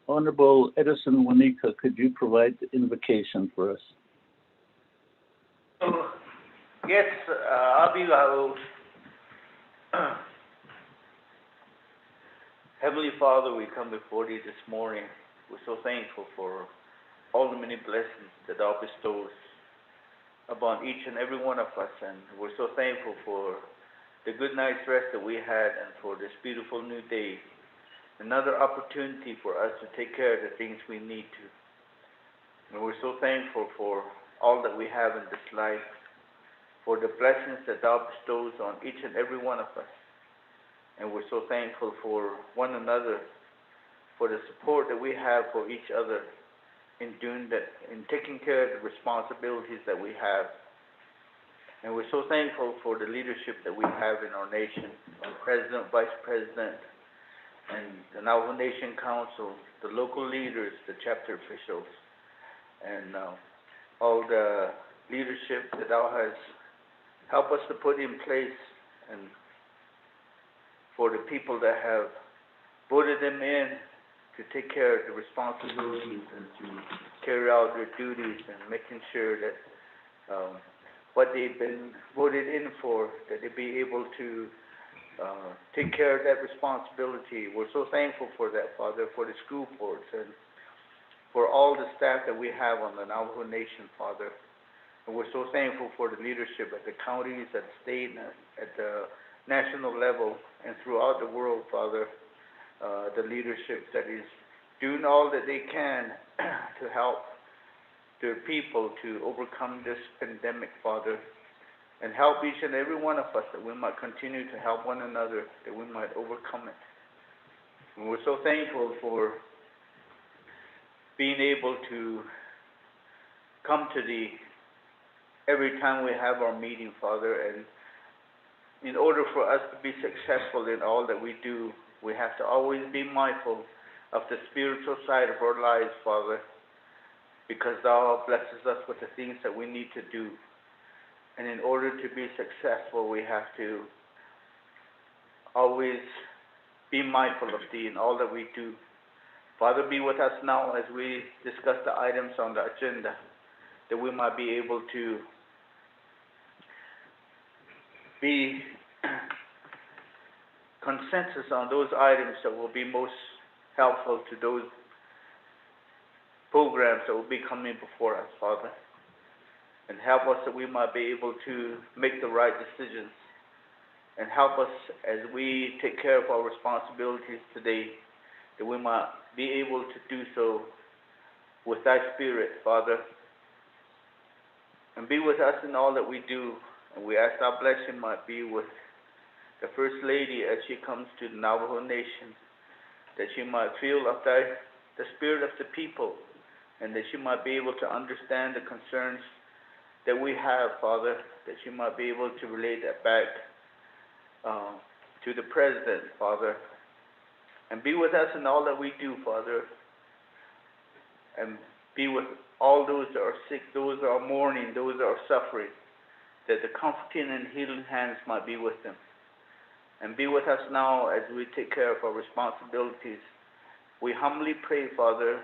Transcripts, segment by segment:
Honorable Edison Wanika, could you provide the invocation for us? Yes, Abigail. Heavenly Father, we come before Thee this morning. We're so thankful for all the many blessings that Thou bestows upon each and every one of us, and we're so thankful for the good night's rest that we had and for this beautiful new day. Another opportunity for us to take care of the things we need to. And we're so thankful for all that we have in this life, for the blessings that Thou bestows on each and every one of us. And we're so thankful for one another, for the support that we have for each other in doing that, in taking care of the responsibilities that we have. And we're so thankful for the leadership that we have in our nation, our president, vice president, and the Navajo Nation Council, the local leaders, the chapter officials, and all the leadership that Thou has helped us to put in place, and for the people that have voted them in to take care of the responsibilities and to carry out their duties and making sure that what they've been voted in for, that they be able to take care of that responsibility. We're so thankful for that, Father, for the school boards and for all the staff that we have on the Navajo Nation, Father. And we're so thankful for the leadership at the counties, at the state, and at the national level, and throughout the world, Father. The leadership that is doing all that they can to help their people to overcome this pandemic, Father, and help each and every one of us that we might continue to help one another, that we might overcome it. And we're so thankful for being able to come to Thee every time we have our meeting, Father. And in order for us to be successful in all that we do, we have to always be mindful of the spiritual side of our lives, Father, because Thou blesses us with the things that we need to do. And in order to be successful, we have to always be mindful of Thee in all that we do. Father, be with us now as we discuss the items on the agenda, that we might be able to be consensus on those items that will be most helpful to those programs that will be coming before us, Father. And help us that we might be able to make the right decisions. And help us as we take care of our responsibilities today, that we might be able to do so with Thy Spirit, Father. And be with us in all that we do. And we ask Thy blessing might be with the First Lady as she comes to the Navajo Nation, that she might feel of the spirit of the people, and that she might be able to understand the concerns that we have, Father, that she might be able to relate that back to the President, Father. And be with us in all that we do, Father. And be with all those that are sick, those that are mourning, those that are suffering, that the comforting and healing hands might be with them. And be with us now as we take care of our responsibilities. We humbly pray, Father,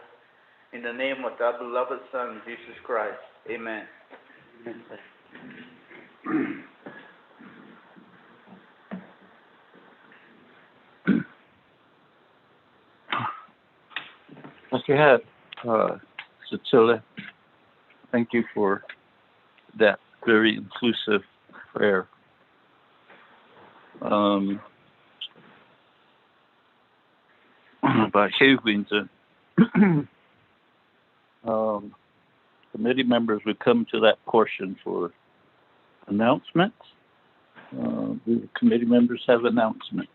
in the name of Thy beloved Son, Jesus Christ. Amen. Amen. Okay, Cecilia, thank you for that very inclusive prayer. Committee members would come to that portion for announcements. Do the committee members have announcements?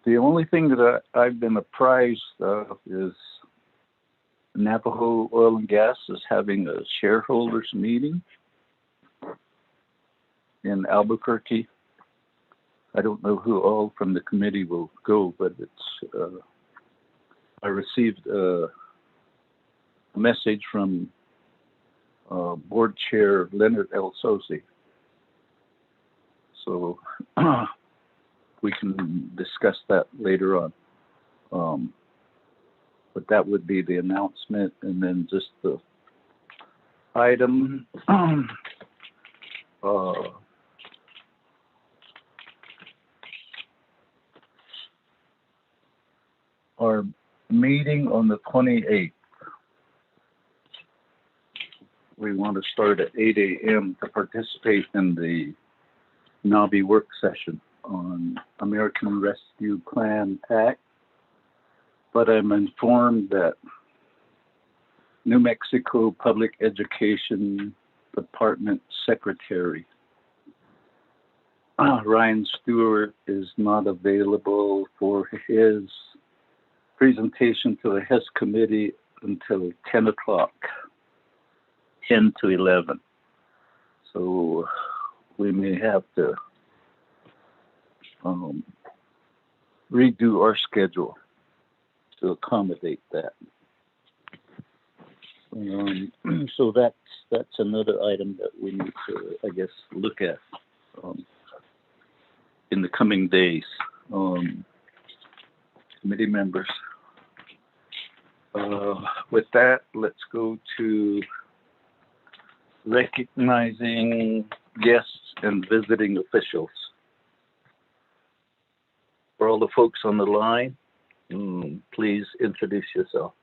The only thing that I've been apprised of is Navajo Oil and Gas is having a shareholders meeting in Albuquerque I don't know who all from the committee will go, but it's, I received a message from Board Chair Leonard L. Sosi. So we can discuss that later on. But that would be the announcement, and then just the item. Our meeting on the 28th. We want to start at 8 a.m. to participate in the Navi work session on American Rescue Plan Act. But I'm informed that New Mexico Public Education Department Secretary Ryan Stewart is not available for his presentation to the HES committee until 10 o'clock, 10 to 11. So we may have to redo our schedule to accommodate that. So that's another item that we need to, I guess, look at in the coming days. Committee members. With that, let's go to recognizing guests and visiting officials. For all the folks on the line, please introduce yourself.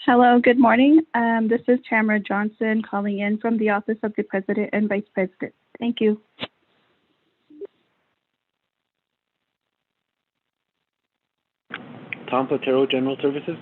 Hello, good morning. This is Tamara Johnson calling in from the Office of the President and Vice President. Thank you. Tom Platero, General Services.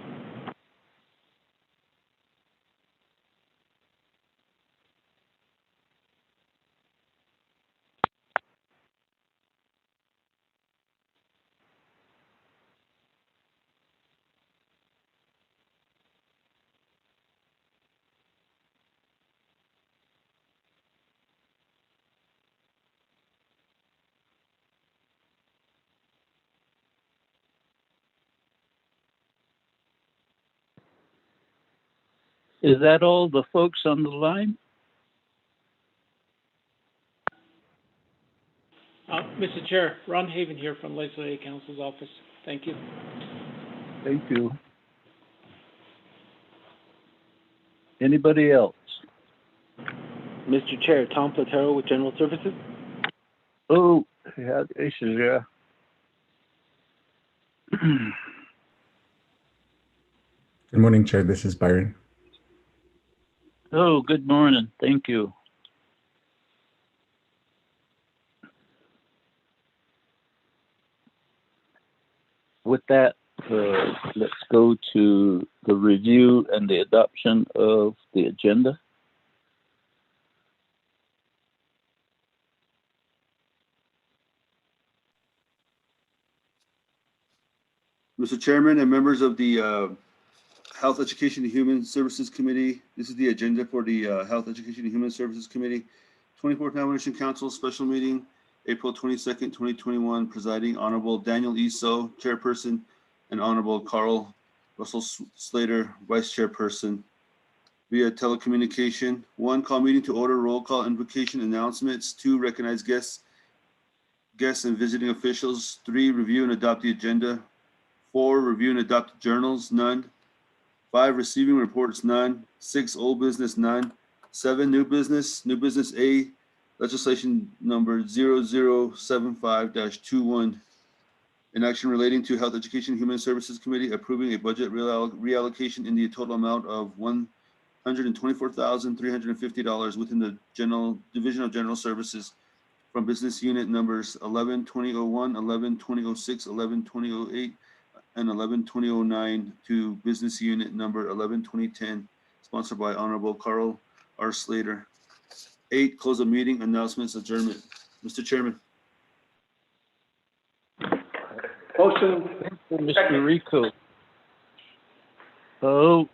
Is that all the folks on the line? Mr. Chair, Ron Haven here from Legislative Council's office. Thank you. Thank you. Anybody else? Mr. Chair, Tom Platero with General Services. Oh, yeah, this is, yeah. Good morning, Chair. This is Byron. Oh, good morning. Thank you. With that, let's go to the review and the adoption of the agenda. Mr. Chairman and members of the Health, Education, and Human Services Committee, this is the agenda for the Health, Education, and Human Services Committee, 24th Nomination Council Special Meeting, April 22nd, 2021, presiding Honorable Daniel E. So, Chairperson, and Honorable Carl Russell Slater, Vice Chairperson. Via telecommunication, 1, call meeting to order, roll call, invocation, announcements. 2, recognize guests and visiting officials. 3, review and adopt the agenda. 4, review and adopt journals, none. 5, receiving reports, none. 6, old business, none. 7, new business A, legislation number 0075-21. An action relating to Health, Education, Human Services Committee approving a budget reallocation in the total amount of $124,350 within the Division of General Services from business unit numbers 11-2001, 11-2006, 11-2008, and 11-2009 to business unit number 11-2010, sponsored by Honorable Carl R. Slater. 8, close the meeting, announcements, adjournment. Mr. Chairman. Motion. Mr. Rico. Oh,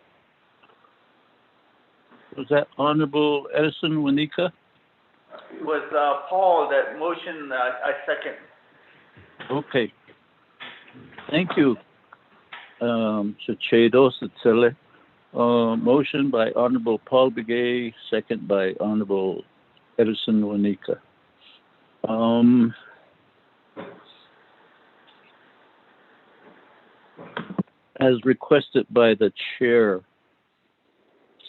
was that Honorable Edison Wanika? It was, Paul, that motion, I second. Okay. Thank you. Chachedo Satsele. Motion by Honorable Paul Begay, second by Honorable Edison Wanika. As requested by the chair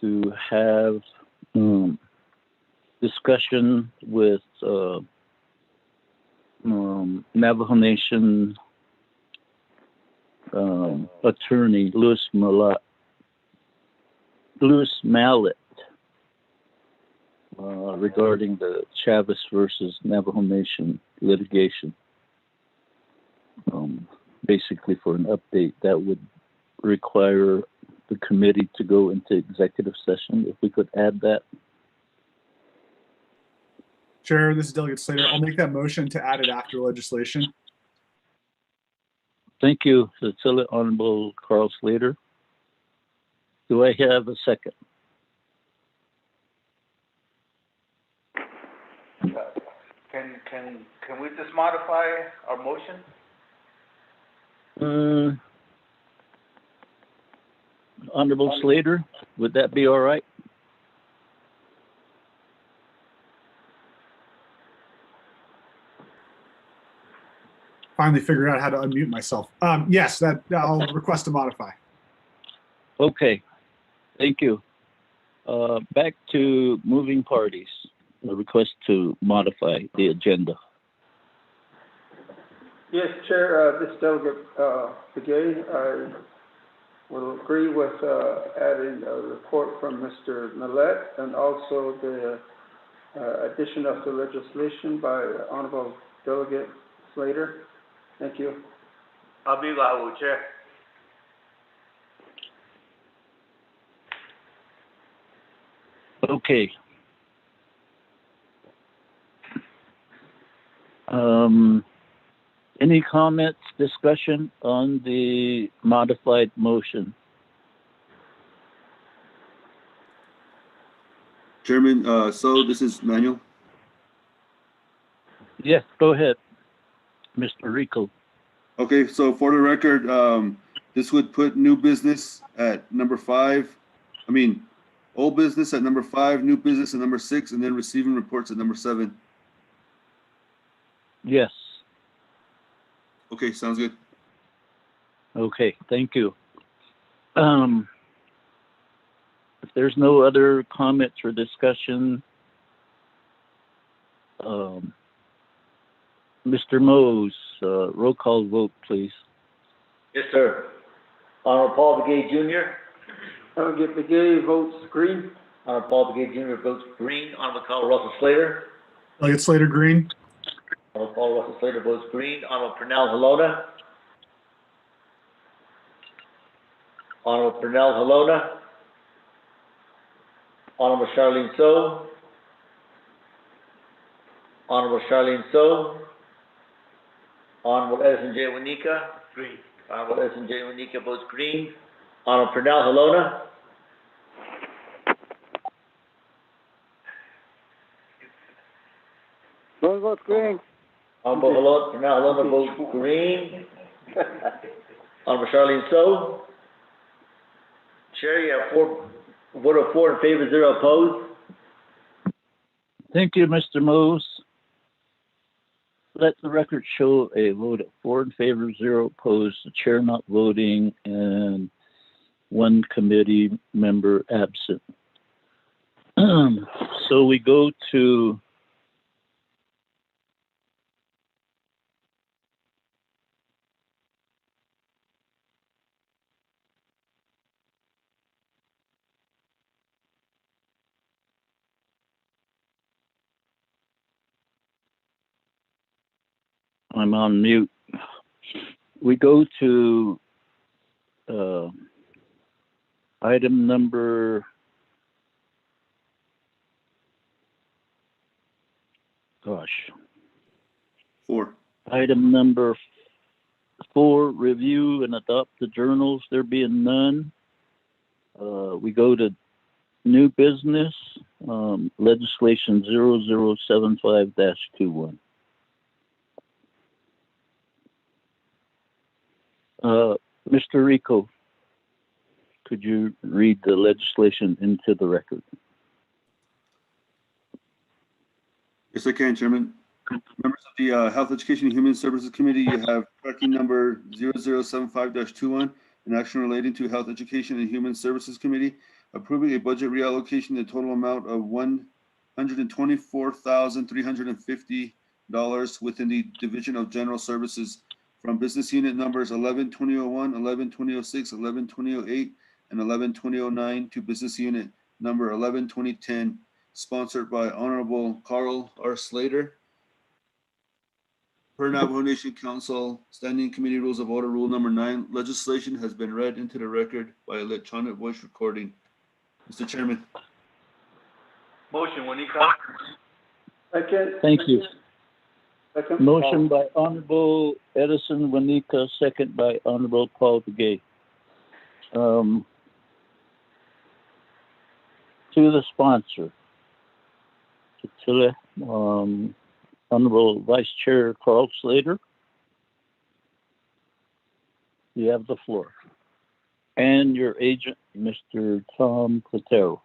to have discussion with Navajo Nation attorney Louis Mallet regarding the Chavez versus Navajo Nation litigation. Basically for an update that would require the committee to go into executive session. If we could add that. Chair, this is Delegate Slater. I'll make that motion to add it after legislation. Thank you, Honorable Carl Slater. Do I have a second? Can we just modify our motion? Honorable Slater, would that be all right? Finally figured out how to unmute myself. Yes, that I'll request to modify. Okay, thank you. Back to moving parties. A request to modify the agenda. Yes, Chair, this is Delegate Begay. I will agree with adding a report from Mr. Millet and also the addition of the legislation by Honorable Delegate Slater. Thank you. I'll be Lahu, Chair. Okay. Any comments, discussion on the modified motion? Chairman, so this is Manuel. Yes, go ahead, Mr. Rico. Okay, so for the record, this would put new business at number 5. I mean, old business at number 5, new business at number 6, and then receiving reports at number 7. Yes. Okay, sounds good. Okay, thank you. If there's no other comments or discussion, Mr. Mose, roll call vote, please. Yes, sir. Honorable Paul Begay Jr. Delegate Begay votes green. Honorable Paul Begay Jr. votes green. Honorable Carl Russell Slater. Delegate Slater, green. Honorable Paul Russell Slater votes green. Honorable Pernell Halona. Honorable Pernell Halona. Honorable Charlene So. Honorable Charlene So. Honorable Edison J. Wanika. Green. Honorable Edison J. Wanika votes green. Honorable Pernell Halona. One vote green. Honorable Pernell Halona votes green. Honorable Charlene So. Chair, you have 4 vote of 4 in favor, 0 opposed. Thank you, Mr. Mose. Let the record show a vote of 4 in favor, 0 opposed, the chair not voting, and 1 committee member absent. So we go to I'm on mute. We go to item number, gosh, 4. item number 4, review and adopt the journals. There being none, we go to new business, legislation 0075-21. Mr. Rico, could you read the legislation into the record? Yes, I can, Chairman. Members of the Health, Education, and Human Services Committee, you have tracking number 0075-21, an action relating to Health, Education, and Human Services Committee, approving a budget reallocation in the total amount of $124,350 within the Division of General Services from business unit numbers 11-2001, 11-2006, 11-2008, and 11-2009 to business unit number 11-2010, sponsored by Honorable Carl R. Slater. Per Navajo Nation Council Standing Committee Rules of Order, Rule number 9, legislation has been read into the record by electronic voice recording. Mr. Chairman. Motion, Wanika. Second. Thank you. Second. Motion by Honorable Edison Wanika, second by Honorable Paul Begay. To the sponsor, Honorable Vice Chair Carl Slater, you have the floor. And your agent, Mr. Tom Platero.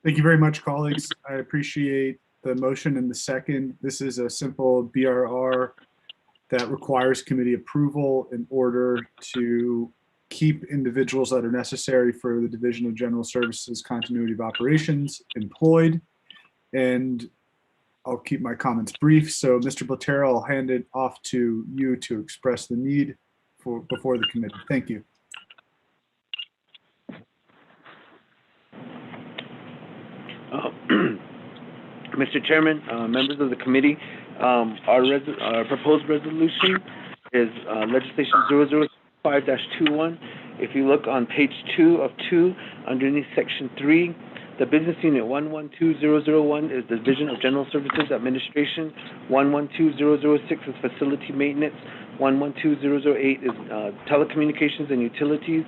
Thank you very much, colleagues. I appreciate the motion and the second. This is a simple BRR that requires committee approval in order to keep individuals that are necessary for the Division of General Services Continuity of Operations employed. And I'll keep my comments brief. So Mr. Platero, I'll hand it off to you to express the need before the committee. Thank you. Mr. Chairman, members of the committee, our proposed resolution is legislation 005-21. If you look on page 2 of 2, underneath section 3, the business unit 112001 is the Division of General Services Administration, 112006 is facility maintenance, 112008 is telecommunications and utilities,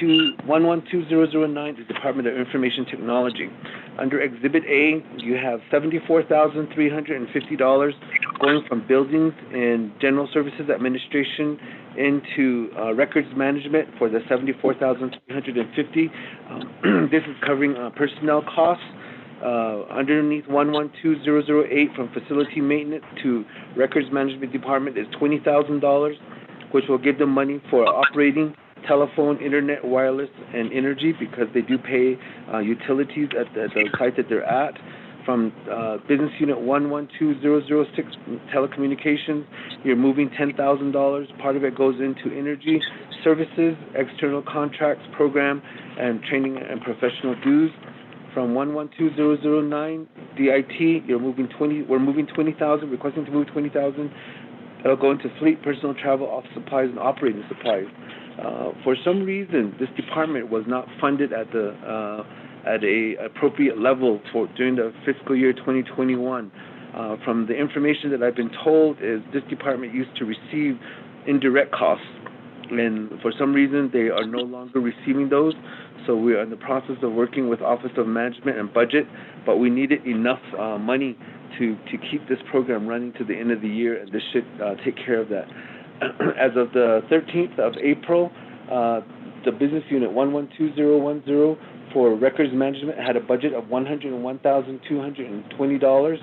112009 is Department of Information Technology. Under Exhibit A, you have $74,350 going from buildings and general services administration into records management for the $74,350. This is covering personnel costs. Underneath 112008 from facility maintenance to records management department is $20,000, which will give them money for operating telephone, internet, wireless, and energy, because they do pay utilities at the site that they're at. From business unit 112006 telecommunications, you're moving $10,000. Part of it goes into energy services, external contracts, program, and training and professional dues. From 112009 DIT, we're moving 20,000, requesting to move 20,000. It'll go into fleet, personal travel, office supplies, and operating supplies. For some reason, this department was not funded at a appropriate level during the fiscal year 2021. From the information that I've been told, is this department used to receive indirect costs, and for some reason they are no longer receiving those. So we are in the process of working with Office of Management and Budget, but we needed enough money to keep this program running to the end of the year, and this should take care of that. As of the 13th of April, the business unit 112010 for records management had a budget of $101,220.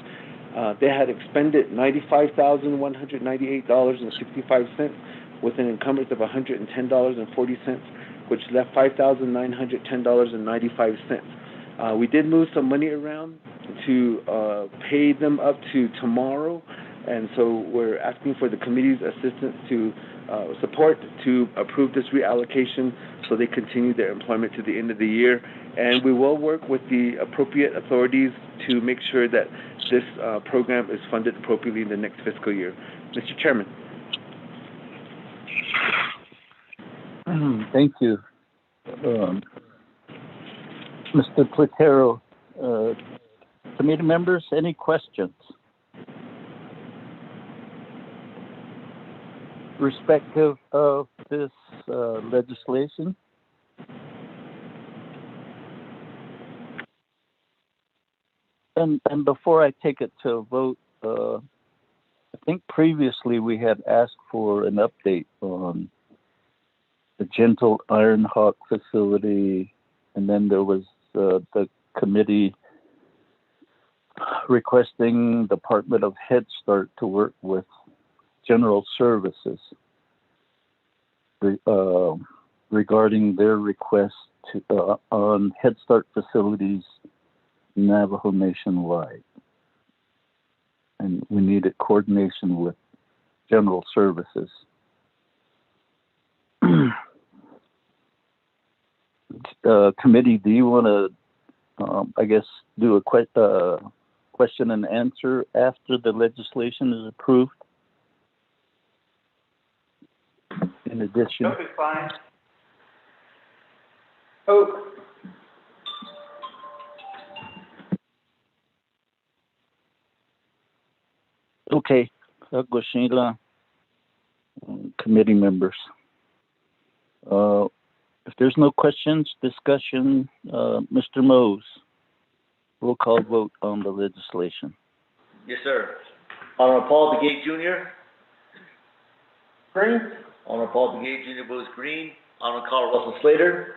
They had expended $95,198.65 with an encumbrance of $110.40, which left $5,910.95. We did move some money around to pay them up to tomorrow, and so we're asking for the committee's assistance to support to approve this reallocation so they continue their employment to the end of the year. And we will work with the appropriate authorities to make sure that this program is funded appropriately in the next fiscal year. Mr. Chairman. Thank you. Mr. Platero, committee members, any questions? respective of this legislation. And before I take it to a vote, I think previously we had asked for an update on the Gentle Iron Hawk facility, and then there was the committee requesting Department of Head Start to work with General Services regarding their request to, on Head Start facilities Navajo nationwide. And we needed coordination with General Services. Committee, do you want to, I guess, do a question and answer after the legislation is approved? In addition. That'll be fine. Oh, Okay, Sheila, committee members. If there's no questions, discussion, Mr. Mose, roll call vote on the legislation. Yes, sir. Honorable Paul DeGate Jr. green? Honorable Paul DeGate Jr. votes green. Honorable Carl Russell Slater.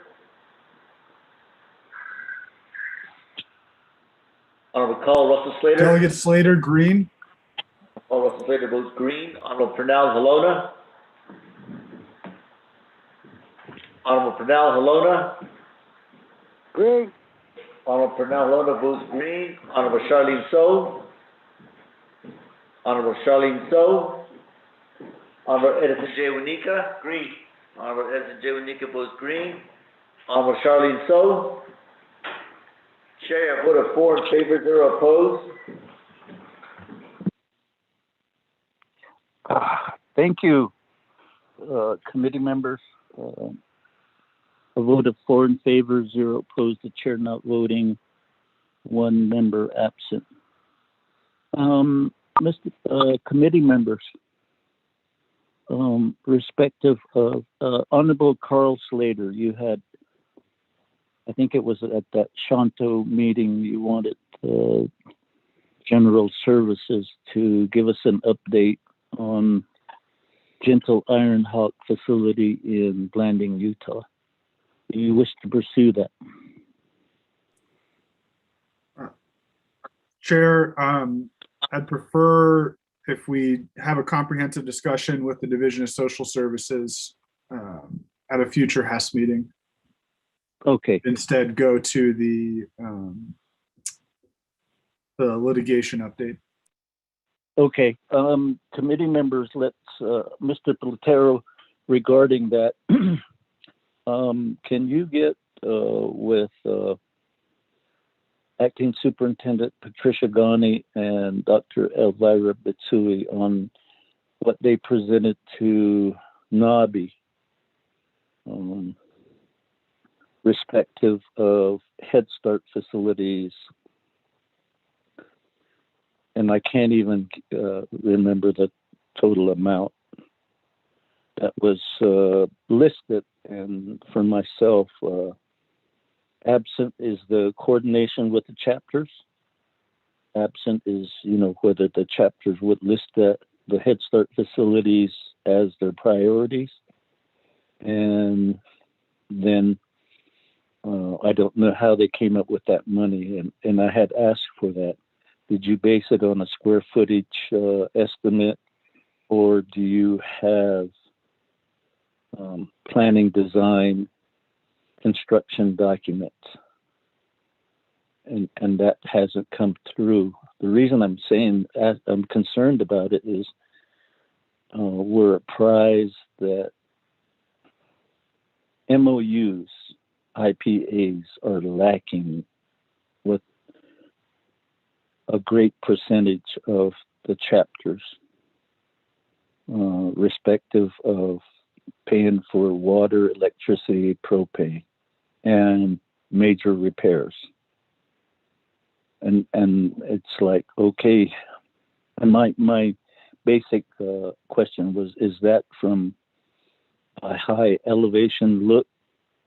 Honorable Carl Russell Slater. Delegate Slater, green. Carl Russell Slater votes green. Honorable Pernell Halona. Honorable Pernell Halona. Green. Honorable Pernell Halona votes green. Honorable Charlene So. Honorable Charlene So. Honorable Edison J. Wanika. Green. Honorable Edison J. Wanika votes green. Honorable Charlene So. Chair, I vote of 4 in favor, 0 opposed. Thank you, committee members. A vote of 4 in favor, 0 opposed, the chair not voting, 1 member absent. Committee members, respective of Honorable Carl Slater, you had, I think it was at that Shanto meeting, you wanted General Services to give us an update on Gentle Iron Hawk facility in Blanding, Utah. Do you wish to pursue that? Chair, I'd prefer if we have a comprehensive discussion with the Division of Social Services at a future HAS meeting. Okay. Instead, go to the litigation update. Okay. Committee members, let's, Mr. Platero, regarding that, can you get with Acting Superintendent Patricia Ghani and Dr. Elvira Bitsui on what they presented to NABI, respective of Head Start facilities? And I can't even remember the total amount that was listed. And for myself, absent is the coordination with the chapters. Absent is, whether the chapters would list the Head Start facilities as their priorities. And then I don't know how they came up with that money. And I had asked for that. Did you base it on a square footage estimate, or do you have planning, design, construction documents? And that hasn't come through. The reason I'm saying I'm concerned about it is we're apprised that MOUs, IPAs are lacking with a great percentage of the chapters, respective of paying for water, electricity, propane, and major repairs. And it's like, okay, and my basic question was, is that from a high elevation look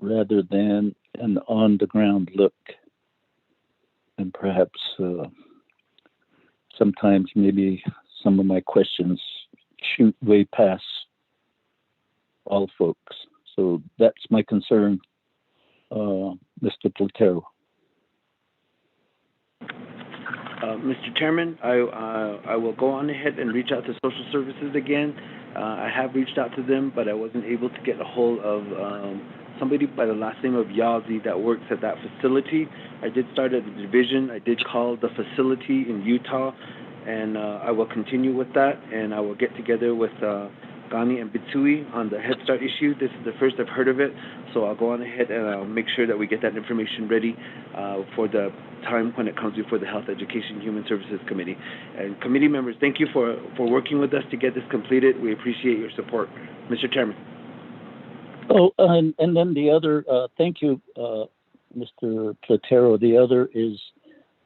rather than an on the ground look? And perhaps sometimes maybe some of my questions shoot way past all folks. So that's my concern, Mr. Platero. Mr. Chairman, I will go on ahead and reach out to social services again. I have reached out to them, but I wasn't able to get a hold of somebody by the last name of Yazi that works at that facility. I did start at the division. I did call the facility in Utah, and I will continue with that, and I will get together with Ghani and Bitsui on the Head Start issue. This is the first I've heard of it, so I'll go on ahead and I'll make sure that we get that information ready for the time when it comes before the Health, Education, Human Services Committee. And committee members, thank you for working with us to get this completed. We appreciate your support. Mr. Chairman. Oh, and then the other, thank you, Mr. Platero. The other is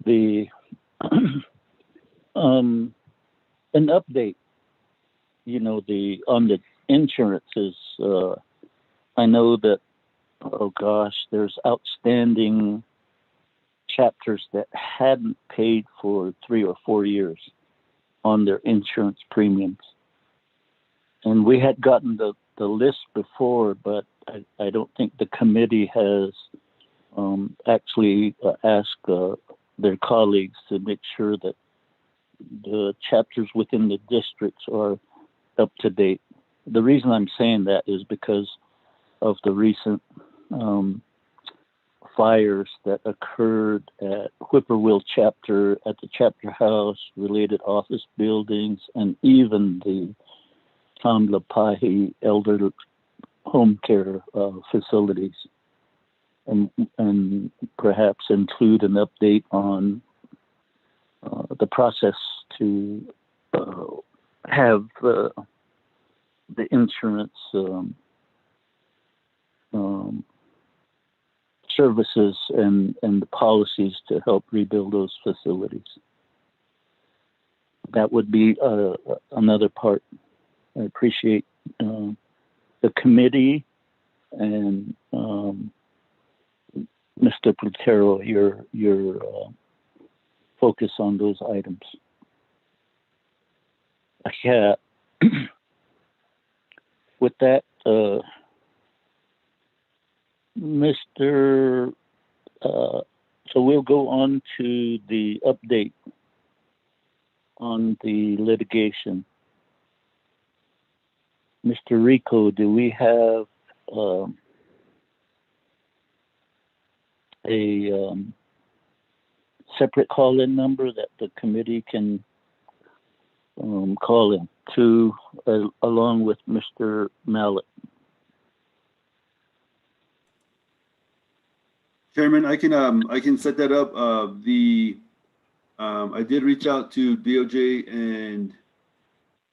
the an update. You know, on the insurances. I know that, oh gosh, there's outstanding chapters that hadn't paid for 3 or 4 years on their insurance premiums. And we had gotten the list before, but I don't think the committee has actually asked their colleagues to make sure that the chapters within the districts are up to date. The reason I'm saying that is because of the recent fires that occurred at Whippoorwill chapter, at the chapter house, related office buildings, and even the Tamlapahi elder home care facilities, and perhaps include an update on the process to have the insurance services and the policies to help rebuild those facilities. That would be another part. I appreciate the committee and Mr. Platero, your focus on those items. Yeah. With that, Mr. So we'll go on to the update on the litigation. Mr. Rico, do we have a separate call-in number that the committee can call in to, along with Mr. Mallett? Chairman, I can set that up. I did reach out to DOJ, and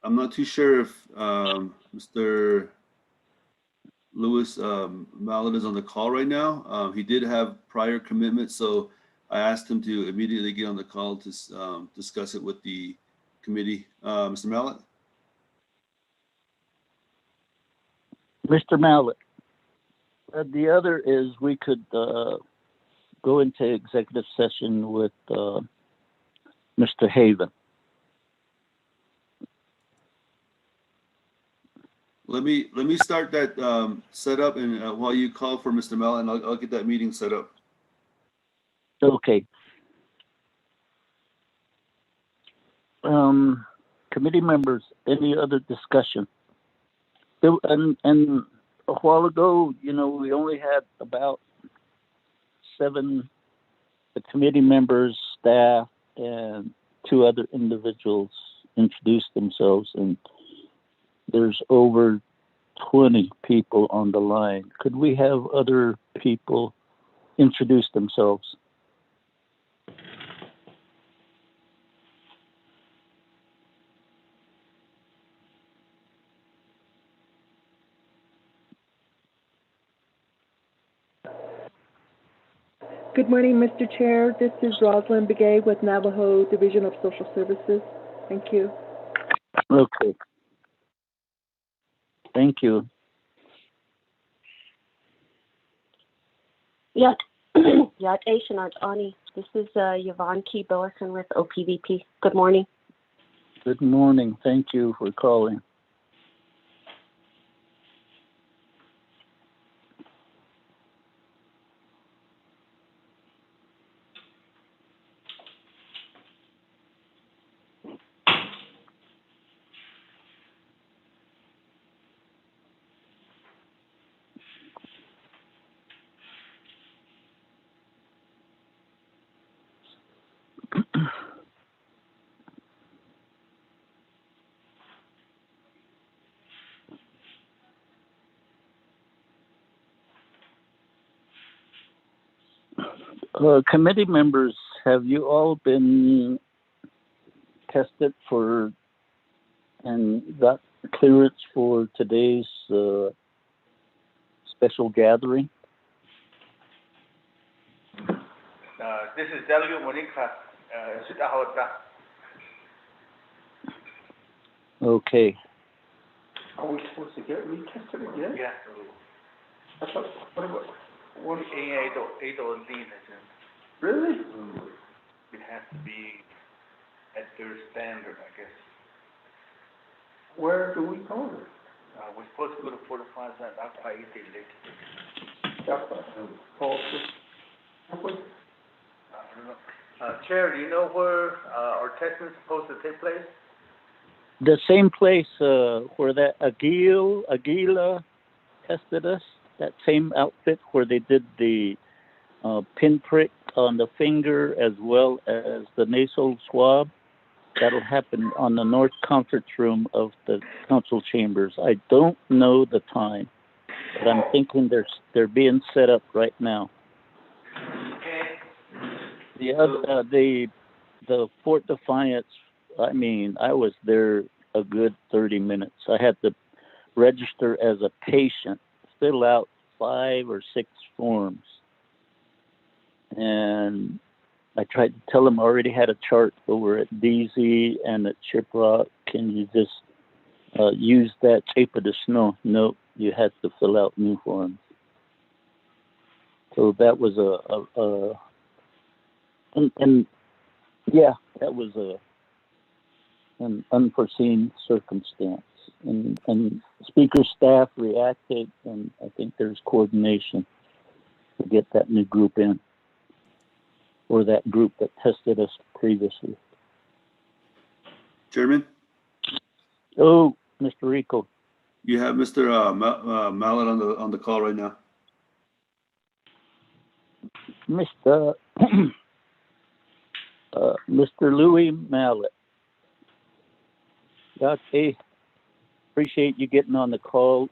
I'm not too sure if Mr. Lewis Mallett is on the call right now. He did have prior commitments, so I asked him to immediately get on the call to discuss it with the committee. Mr. Mallett? Mr. Mallett, the other is we could go into executive session with Mr. Haven. Let me start that setup, and while you call for Mr. Mallett, I'll get that meeting set up. Okay. Committee members, any other discussion? And a while ago, you know, we only had about 7 committee members, staff, and 2 other individuals introduce themselves, and there's over 20 people on the line. Could we have other people introduce themselves? Good morning, Mr. Chair. This is Rosalind Begay with Navajo Division of Social Services. Thank you. Okay. Thank you. Yat Ashanart Ani. This is Yvonne Key Billison with OPVP. Good morning. Good morning. Thank you for calling. Committee members, have you all been tested for and got clearance for today's special gathering? This is Delio Monica, Okay. Are we supposed to get retested again? Yeah. I thought, what, really? It has to be at their standard, I guess. Where do we go? We're supposed to go to 45 and that's why it's late. I don't know. Chair, do you know where our testing is supposed to take place? The same place where that Aguila tested us, that same outfit where they did the pinprick on the finger as well as the nasal swab. That'll happen on the North Conference Room of the council chambers. I don't know the time, but I'm thinking they're being set up right now. The other, the Fort Defiance, I mean, I was there a good 30 minutes. I had to register as a patient, fill out 5 or 6 forms. And I tried to tell them I already had a chart over at DZ and at Shiprock. Can you just use that tape of the snow? Nope, you had to fill out new forms. So that was that was an unforeseen circumstance. And speaker staff reacted, and I think there's coordination to get that new group in, or that group that tested us previously. Chairman, Oh, Mr. Rico. you have Mr. Mallet on the call right now. Mr. Mr. Louis Mallet. Okay. Appreciate you getting on the call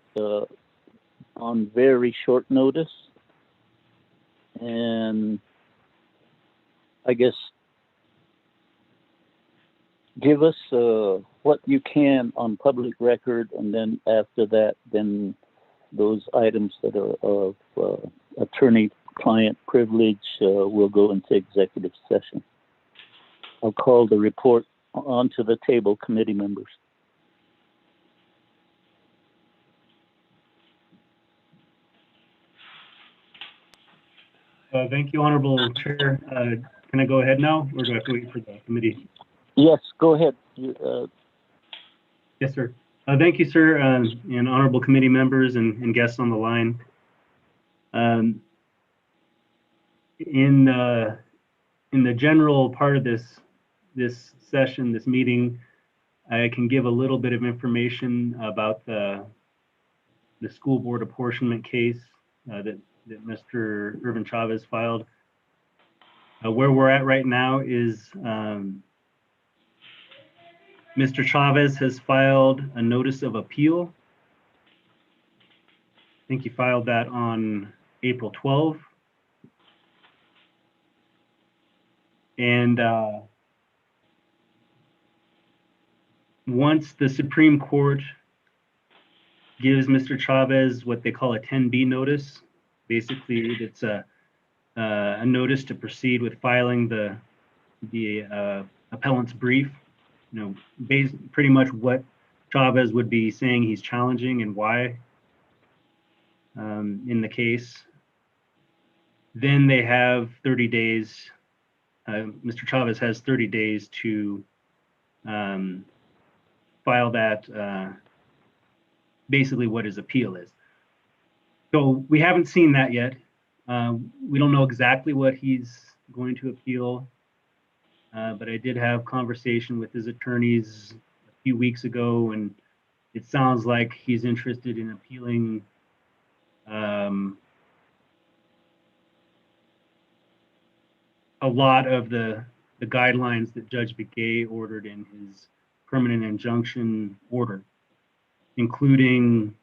on very short notice. And I guess give us what you can on public record, and then after that, then those items that are of attorney-client privilege will go into executive session. I'll call the report onto the table, committee members. Thank you, Honorable Chair. Can I go ahead now, or do I have to wait for the committee? Yes, go ahead. Yes, sir. Thank you, sir, and honorable committee members and guests on the line. In the general part of this session, this meeting, I can give a little bit of information about the school board apportionment case that Mr. Irvin Chavez filed. Where we're at right now is Mr. Chavez has filed a notice of appeal. I think he filed that on April 12. And once the Supreme Court gives Mr. Chavez what they call a 10B notice, basically it's a notice to proceed with filing the appellant's brief. You know, pretty much what Chavez would be saying he's challenging and why in the case. Then they have 30 days. Mr. Chavez has 30 days to file that, basically what his appeal is. So we haven't seen that yet. We don't know exactly what he's going to appeal, but I did have conversation with his attorneys a few weeks ago, and it sounds like he's interested in appealing a lot of the guidelines that Judge Begay ordered in his permanent injunction order, including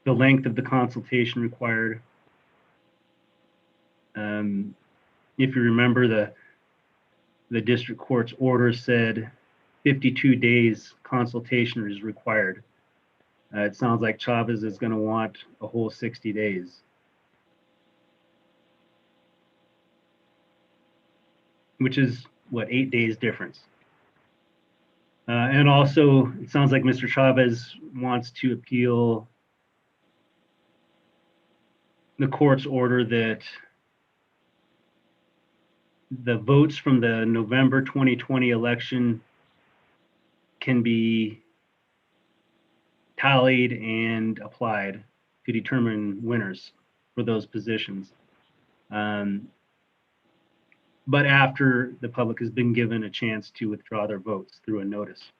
the length of the consultation required. If you remember, the district court's order said 52 days consultation is required. It sounds like Chavez is going to want a whole 60 days. Which is, what, 8 days difference. And also, it sounds like Mr. Chavez wants to appeal the court's order that the votes from the November 2020 election can be tallied and applied to determine winners for those positions. But after the public has been given a chance to withdraw their votes through a notice.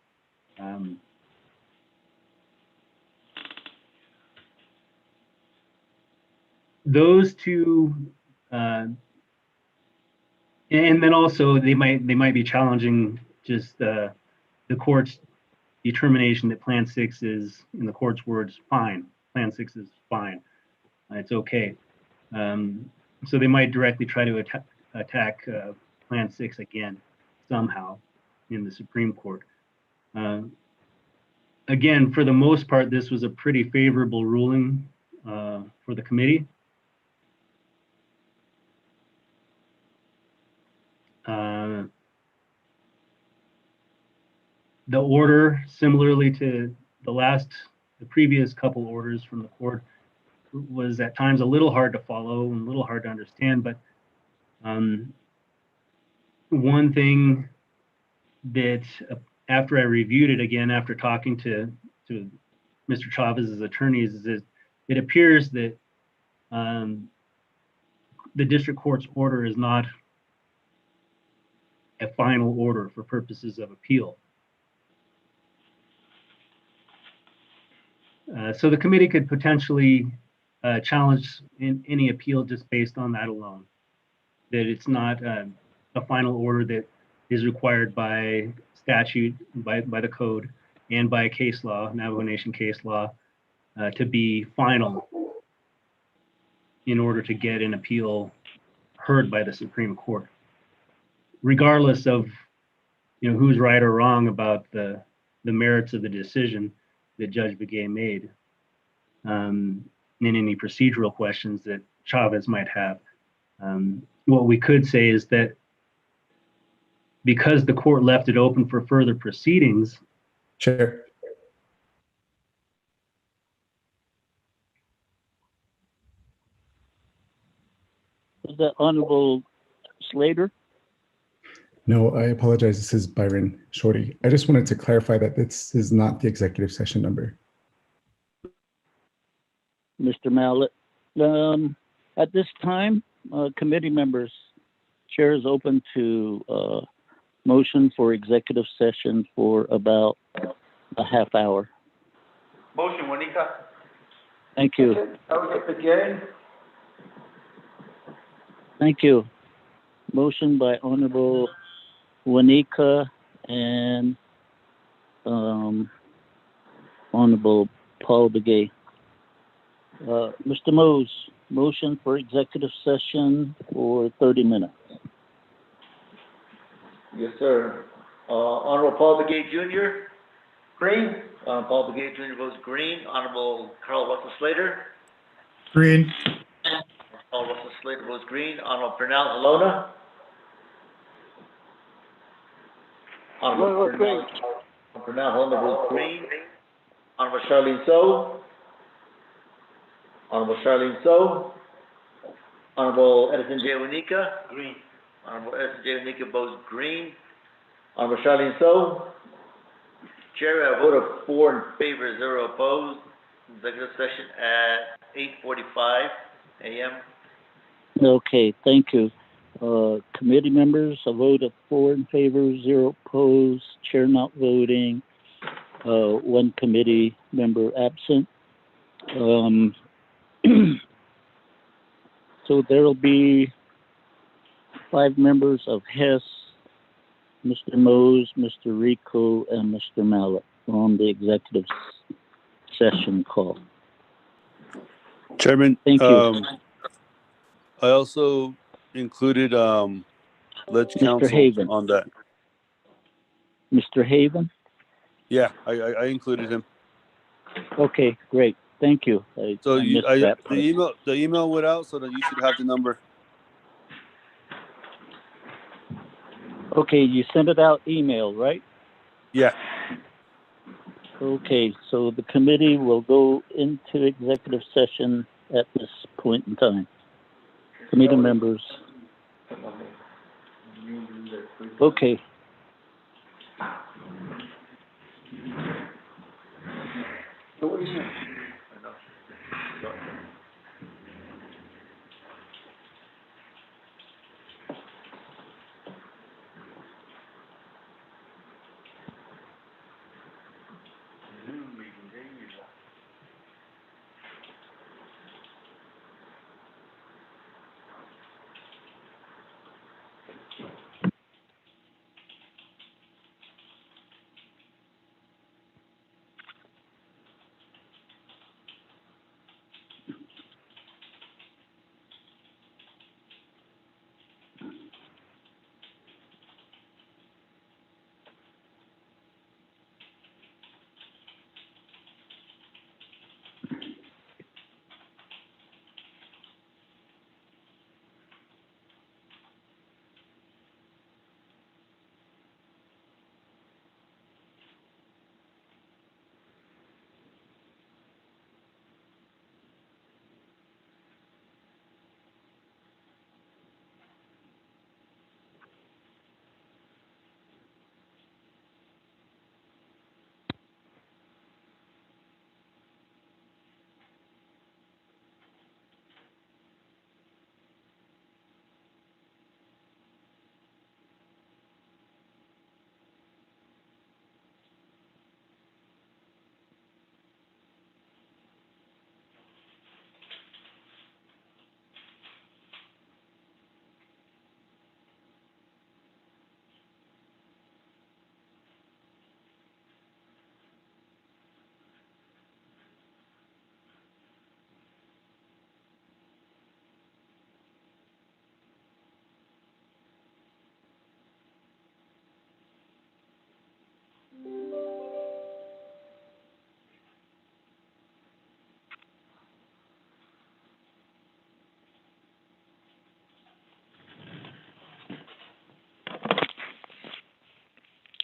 Those two, and then also they might be challenging just the court's determination that Plan 6 is, in the court's words, fine. Plan 6 is fine. It's okay. So they might directly try to attack Plan 6 again somehow in the Supreme Court. Again, for the most part, this was a pretty favorable ruling for the committee. The order, similarly to the previous couple orders from the court, was at times a little hard to follow and a little hard to understand, but one thing that after I reviewed it again, after talking to Mr. Chavez's attorneys, is that it appears that the district court's order is not a final order for purposes of appeal. So the committee could potentially challenge any appeal just based on that alone, that it's not a final order that is required by statute, by the code, and by case law, Navajo Nation case law, to be final in order to get an appeal heard by the Supreme Court, regardless of who's right or wrong about the merits of the decision that Judge Begay made, and any procedural questions that Chavez might have. What we could say is that because the court left it open for further proceedings. Chair. Is that Honorable Slater? No, I apologize. This is Byron Shorty. I just wanted to clarify that this is not the executive session number. Mr. Mallett, at this time, committee members, chair is open to motion for executive session for about a half hour. Motion, Juanita. Thank you. Again. Thank you. Motion by Honorable Wanika and Honorable Paul Begay. Mr. Mose, motion for executive session for 30 minutes. Yes, sir. Honorable Paul Begay Jr. Green. Paul Begay Jr. votes green. Honorable Carl Russell Slater. Green. Carl Russell Slater votes green. Honorable Pernell Alona. Honorable Pernell Honda votes green. Honorable Charlene So. Honorable Charlene So. Honorable Edison J. Wanika. Green. Honorable Edison J. Wanika votes green. Honorable Charlene So. Chair, I vote of 4 in favor, 0 opposed. Executive session at 8:45 a.m. Okay, thank you. Committee members, a vote of 4 in favor, 0 opposed, chair not voting, 1 committee member absent. So there'll be 5 members of HES, Mr. Mose, Mr. Rico, and Mr. Mallet on the executive session call. Chairman, Thank you. I also included Ledge Mr. Council Haven. on that. Mr. Haven? Yeah, I included him. Okay, great. Thank you. So I missed that part. the email went out, so that you should have the number. Okay, you sent it out email, right? Yeah. Okay, so the committee will go into executive session at this point in time. Committee members. Okay. So what do you mean?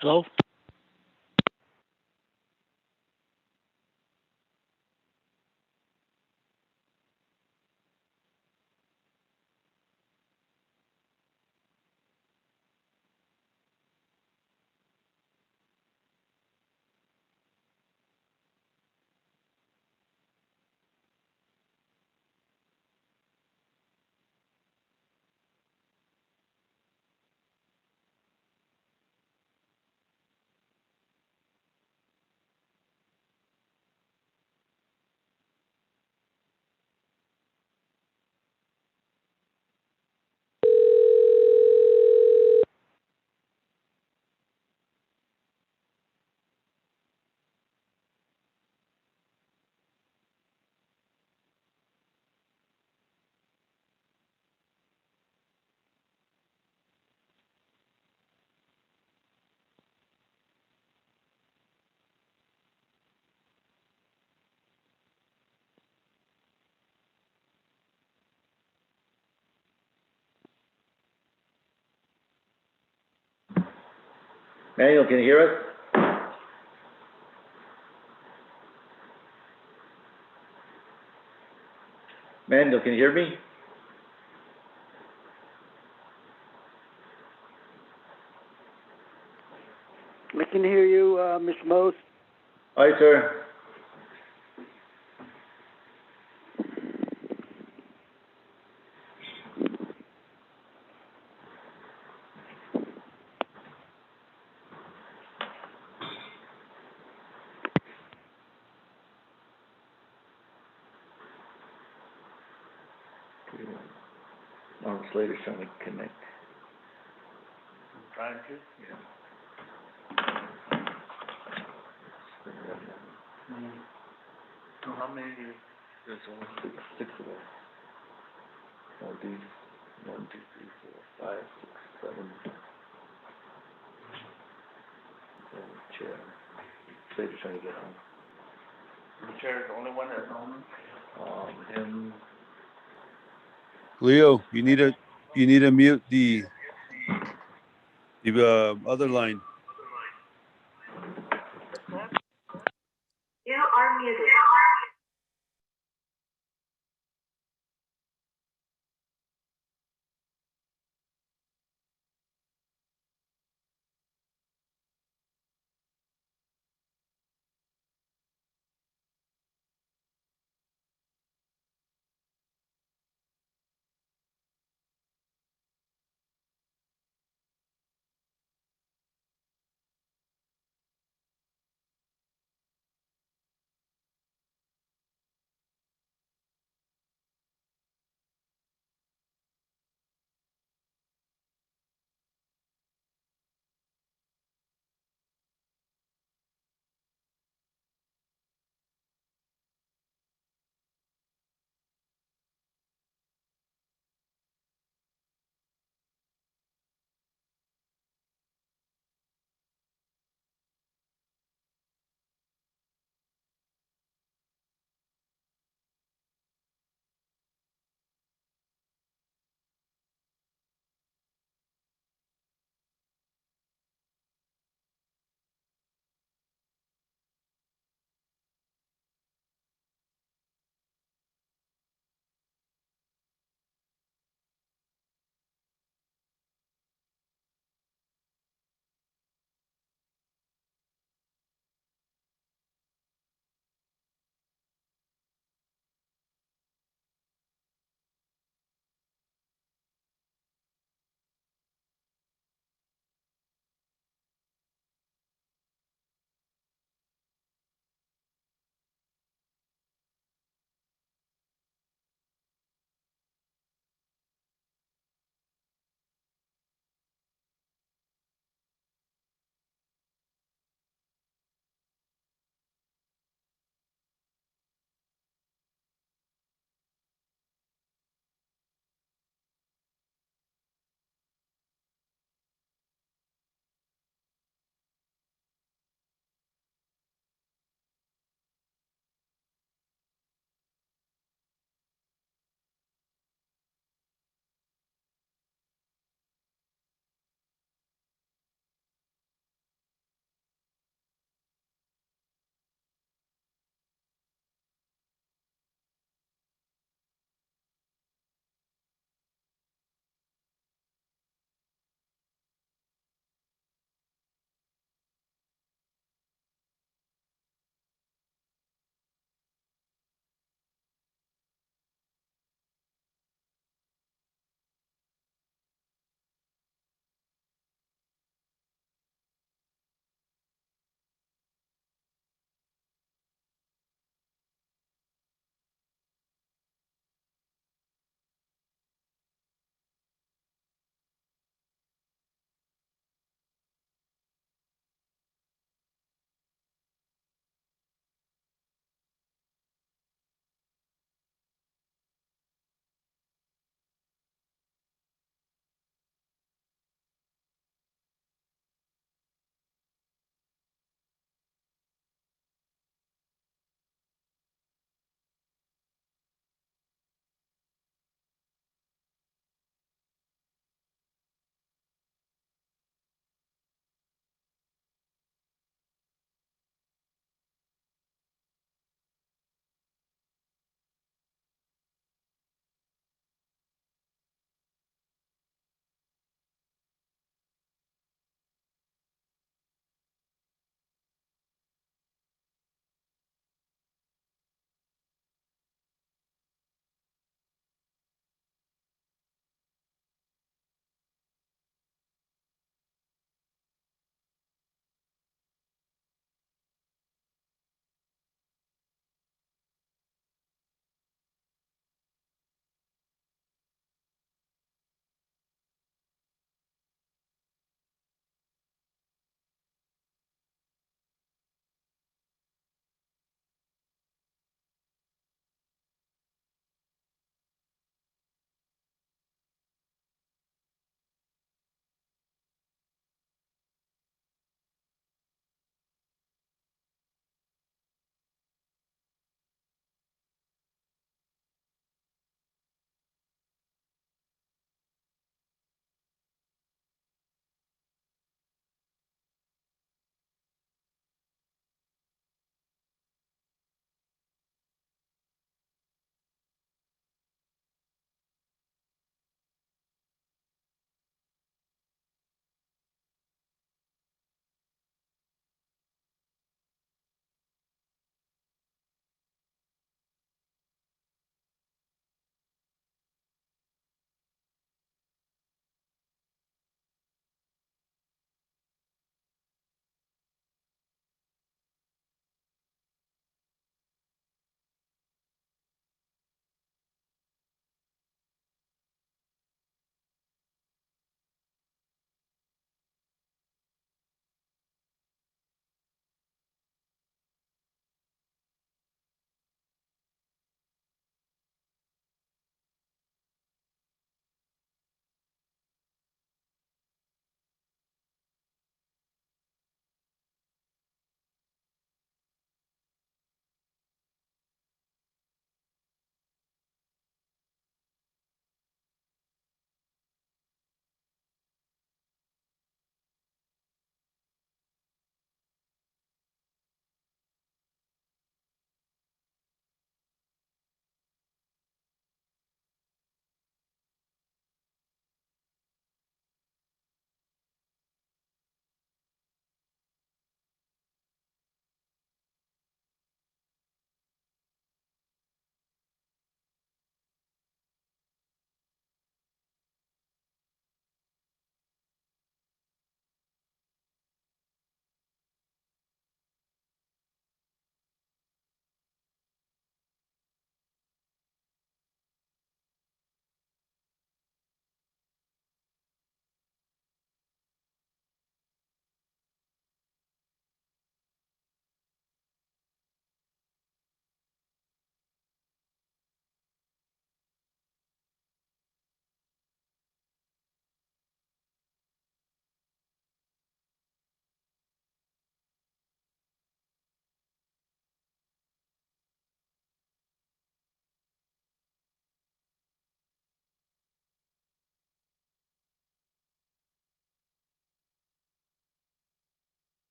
Hello? Manuel, can you hear us? Manuel, can you hear me? I can hear you, Mr. Mose. Hi, sir. Arnold Slater's trying to connect. Trying to? Yeah. So how many do you? There's only six of us. One, two, three, four, five, six, seven. And chair. Slater's trying to get on. The chair is the only one that's on? Him. Leo, you need to mute the other line. You are muted.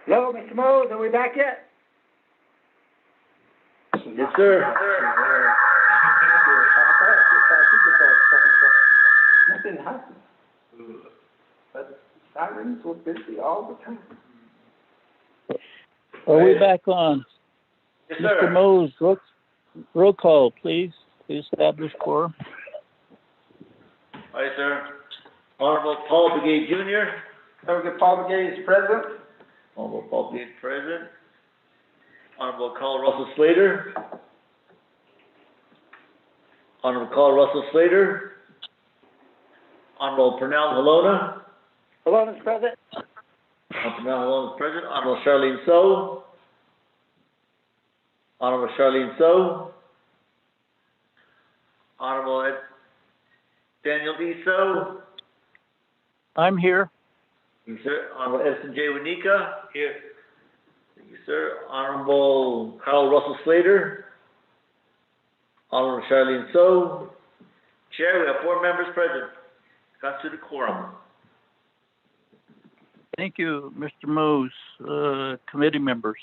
Hello, Mr. Mose, are we back yet? Yes, sir. Nothing happened. But sirens were busy all the time. Are we back on? Yes, sir. Mr. Mose, roll call, please. Please establish quorum. All right, sir. Honorable Paul Begay Jr. Delegate Paul Begay is present. Honorable Paul Begay present. Honorable Carl Russell Slater. Honorable Carl Russell Slater. Honorable Pernell Halona. Hello, Mr. President. Honorable Pernell Halona is present. Honorable Charlene So. Honorable Charlene So. Honorable Daniel D. So. I'm here. Thank you, sir. Honorable Edison J. Wanika. Here. Thank you, sir. Honorable Carl Russell Slater. Honorable Charlene So. Chair, we have 4 members present. Constituted quorum. Thank you, Mr. Mose. Committee members.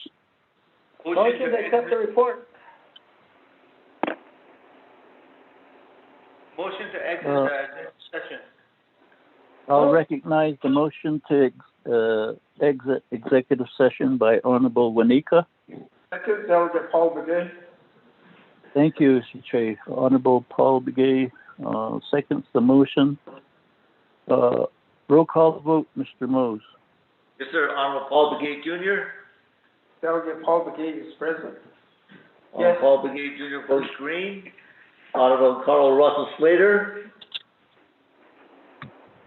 Motion to accept the report. Motion to exit session. I'll recognize the motion to exit executive session by Honorable Wanika. Second, Delegate Paul Begay. Thank you, Chair. Honorable Paul Begay seconds the motion. Roll call vote, Mr. Mose. Yes, sir. Honorable Paul Begay Jr. Delegate Paul Begay is present. Honorable Paul Begay Jr. votes green. Honorable Carl Russell Slater.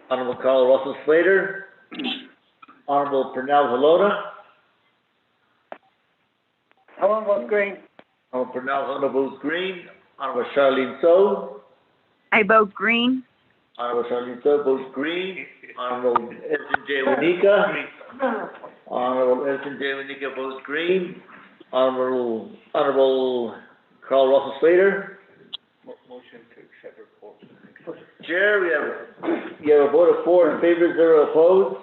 Honorable Carl Russell Slater. Honorable Pernell Halona. Hello, vote green. Honorable Pernell Halona votes green. Honorable Charlene So. I vote green. Honorable Charlene So votes green. Honorable Edison J. Wanika. Honorable Edison J. Wanika votes green. Honorable Carl Russell Slater. Motion to accept report. Chair, we have a vote of 4 in favor, 0 opposed.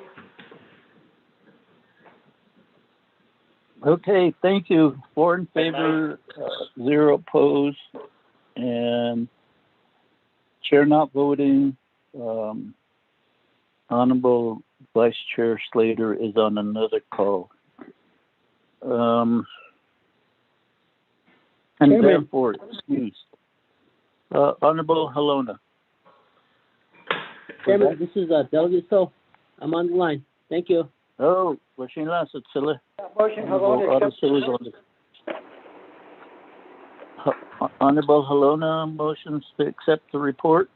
Okay, thank you. 4 in favor, 0 opposed, and chair not voting. Honorable Vice Chair Slater is on another call. And Chairman. therefore excused. Honorable Halona. Chairman, this is Delegate So. I'm on the line. Thank you. Oh, washing last at Silla. Motion, hello, Honorable Halona motions to accept the report.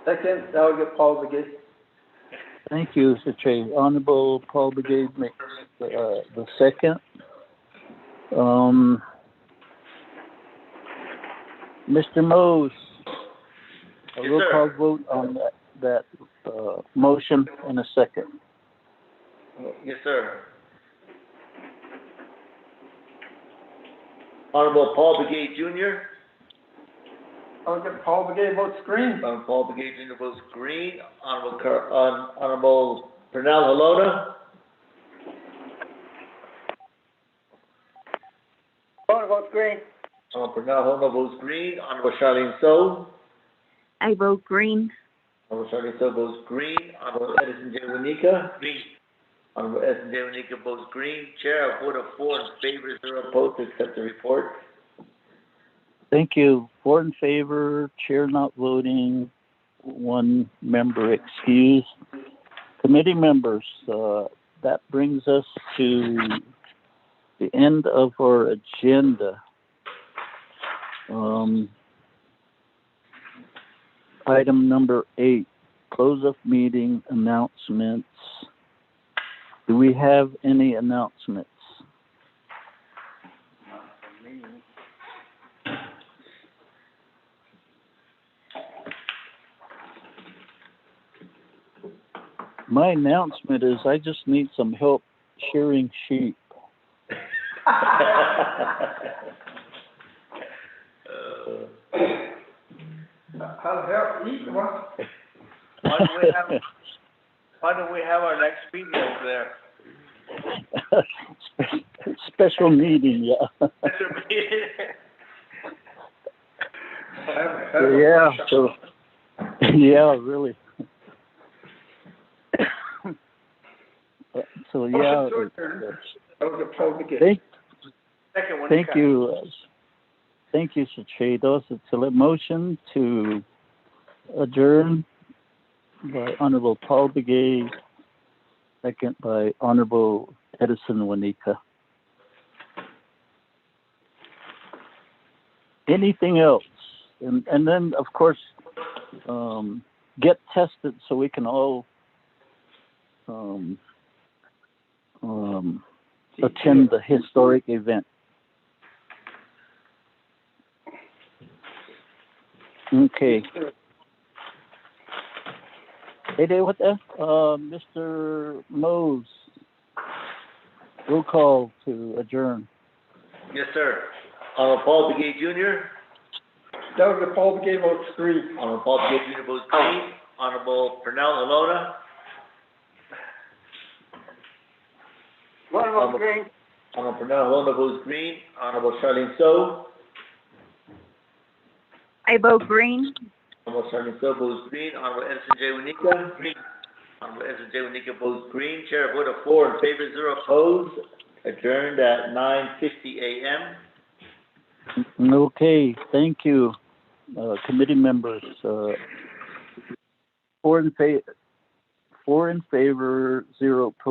Second, Delegate Paul Begay. Thank you, Mr. Chair. Honorable Paul Begay makes the second. Mr. Mose, a Yes, roll sir. call vote on that motion in a second. Yes, sir. Honorable Paul Begay Jr. Delegate Paul Begay votes green. Honorable Paul Begay Jr. votes green. Honorable Pernell Halona. Hello, vote green. Honorable Pernell Halona votes green. Honorable Charlene So. I vote green. Honorable Charlene So votes green. Honorable Edison J. Wanika. Green. Honorable Edison J. Wanika votes green. Chair, a vote of 4 in favor, 0 opposed to accept the report. Thank you. 4 in favor, chair not voting, 1 member excused. Committee members, that brings us to the end of our agenda. Item number 8, close of meeting announcements. Do we have any announcements? My announcement is I just need some help shearing sheep. I'll help eat one. Why don't we have our next meeting over there? Special meeting, yeah. Special meeting. Yeah, so, yeah, really. So, yeah. Thank you. Thank you, Sachedos. It's a motion to adjourn by Honorable Paul Begay, second by Honorable Edison Wanika. Anything else? And then, of course, get tested so we can all attend the historic event. Okay. Hey, what the? Mr. Mose, roll call to adjourn. Yes, sir. Honorable Paul Begay Jr. Delegate Paul Begay votes green. Honorable Paul Begay Jr. votes green. Honorable Pernell Alona. One votes green. Honorable Pernell Alona votes green. Honorable Charlene So. I vote green. Honorable Charlene So votes green. Honorable Edison J. Wanika. Green. Honorable Edison J. Wanika votes green. Chair vote of 4 in favor, 0 opposed. Adjourned at 9:50 a.m. Okay, thank you, committee members. 4 in favor, 0 opposed.